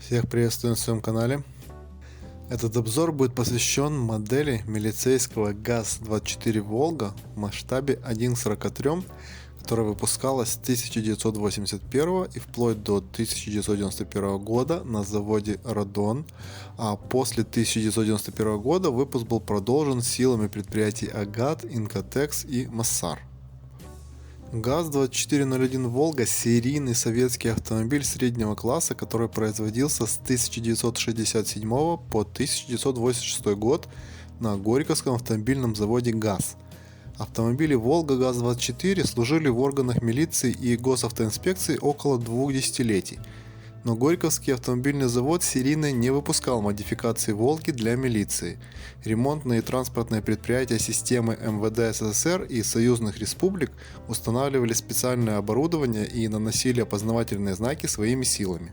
Всех приветствую на своем канале. Этот обзор будет посвящен модели милицейского ГАЗ-24 Волга в масштабе 1:43, которая выпускалась с 1981 и вплоть до 1991 года на заводе Радон, а после 1991 года выпуск был продолжен силами предприятий Агат, Инкотекс и Массар. ГАЗ-2401 Волга – серийный советский автомобиль среднего класса, который производился с 1967 по 1986 год на Горьковском автомобильном заводе ГАЗ. Автомобили Волга ГАЗ-24 служили в органах милиции и госавтоинспекции около 2 десятилетий, но Горьковский автомобильный завод серийно не выпускал модификации Волги для милиции. Ремонтные и транспортные предприятия системы МВД СССР и союзных республик устанавливали специальное оборудование и наносили опознавательные знаки своими силами.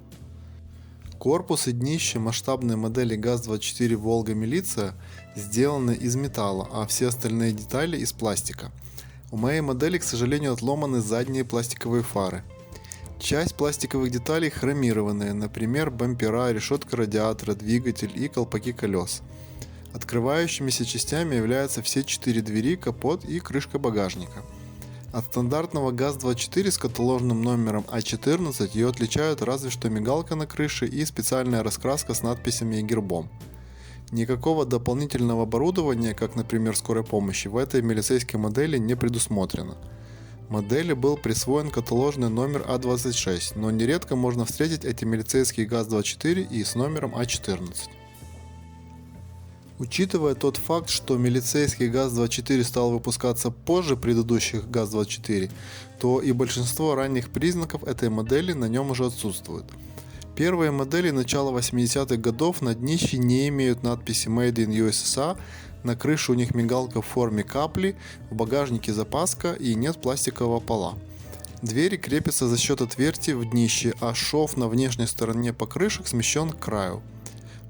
Корпус и днище масштабной модели ГАЗ-24 Волга Милиция сделаны из металла, а все остальные детали из пластика. У моей модели, к сожалению, отломаны задние пластиковые фары. Часть пластиковых деталей хромированные, например, бампера, решетка радиатора, двигатель и колпаки колес. Открывающимися частями являются все 4 двери, капот и крышка багажника. От стандартного ГАЗ-24 с каталожным номером А14 ее отличают разве что мигалка на крыше и специальная раскраска с надписями и гербом. Никакого дополнительного оборудования, как, например, скорой помощи, в этой милицейской модели не предусмотрено. Модели был присвоен каталожный номер А26, но нередко можно встретить эти милицейские ГАЗ-24 и с номером А14. Учитывая тот факт, что милицейский ГАЗ-24 стал выпускаться позже предыдущих ГАЗ-24, то и большинство ранних признаков этой модели на нем уже отсутствуют. Первые модели начала 80-х годов на днище не имеют надписи Made in USSR, на крыше у них мигалка в форме капли, в багажнике запаска и нет пластикового пола. Двери крепятся за счет отверстий в днище, а шов на внешней стороне покрышек смещен к краю.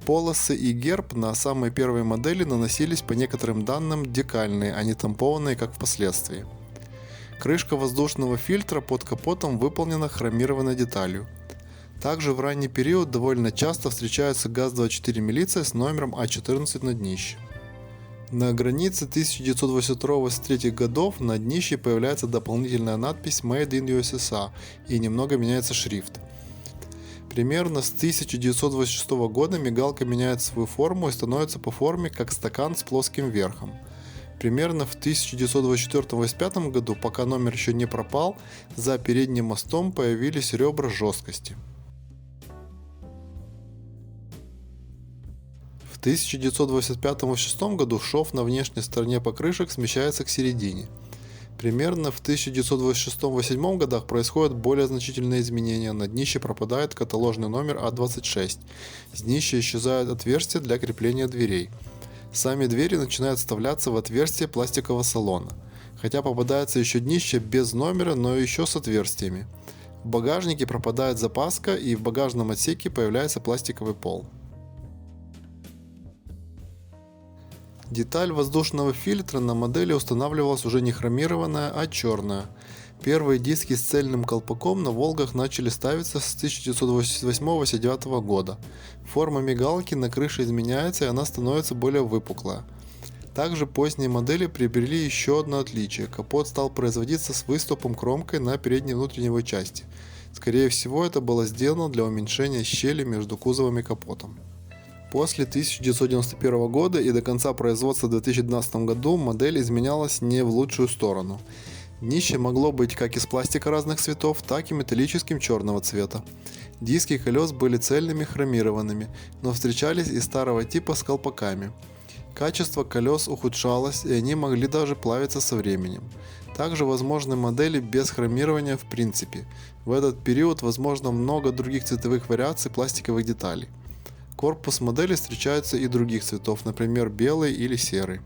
Полосы и герб на самой первой модели наносились по некоторым данным декальные, а не тампованные, как впоследствии. Крышка воздушного фильтра под капотом выполнена хромированной деталью. Также в ранний период довольно часто встречается ГАЗ-24 милиция с номером А14 на днище. На границе 1982-83 годов на днище появляется дополнительная надпись Made in USSR и немного меняется шрифт. Примерно с 1986 года мигалка меняет свою форму и становится по форме как стакан с плоским верхом. Примерно в 1924-85 году, пока номер еще не пропал, за передним мостом появились ребра жесткости. В 1925-26 году шов на внешней стороне покрышек смещается к середине. Примерно в 1926-27 годах происходят более значительные изменения, на днище пропадает каталожный номер А26, с днища исчезают отверстия для крепления дверей. Сами двери начинают вставляться в отверстия пластикового салона, хотя попадается еще днище без номера, но еще с отверстиями. В багажнике пропадает запаска и в багажном отсеке появляется пластиковый пол. Деталь воздушного фильтра на модели устанавливалась уже не хромированная, а черная. Первые диски с цельным колпаком на Волгах начали ставиться с 1988-89 года. Форма мигалки на крыше изменяется и она становится более выпуклая. Также поздние модели приобрели еще одно отличие. Капот стал производиться с выступом кромкой на передней внутренней его части. Скорее всего, это было сделано для уменьшения щели между кузовом и капотом. После 1991 года и до конца производства в 2012 году модель изменялась не в лучшую сторону. Днище могло быть как из пластика разных цветов, так и металлическим черного цвета. Диски колес были цельными хромированными, но встречались и старого типа с колпаками. Качество колес ухудшалось, и они могли даже плавиться со временем. Также возможны модели без хромирования в принципе. В этот период возможно много других цветовых вариаций пластиковых деталей. Корпус модели встречается и других цветов, например, белый или серый.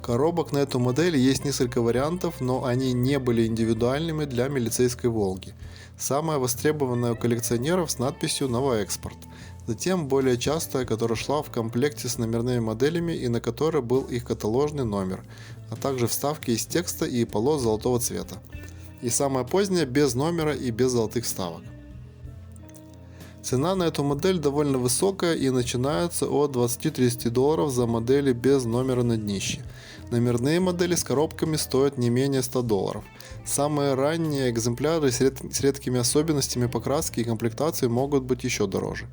Коробок на эту модель есть несколько вариантов, но они не были индивидуальными для милицейской Волги. Самая востребованная у коллекционеров с надписью «Новоэкспорт». Затем более частая, которая шла в комплекте с номерными моделями и на которой был их каталожный номер, а также вставки из текста и полос золотого цвета. И самая поздняя без номера и без золотых вставок. Цена на эту модель довольно высокая и начинается от 20-30 долларов за модели без номера на днище. Номерные модели с коробками стоят не менее 100 долларов. Самые ранние экземпляры с редкими особенностями покраски и комплектации могут быть еще дороже.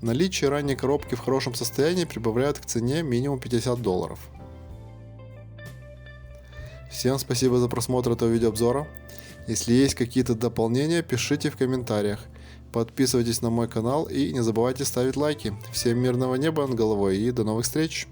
Наличие ранней коробки в хорошем состоянии прибавляет к цене минимум 50 долларов. Всем спасибо за просмотр этого видеообзора. Если есть какие-то дополнения, пишите в комментариях. Подписывайтесь на мой канал и не забывайте ставить лайки. Всем мирного неба над головой и до новых встреч!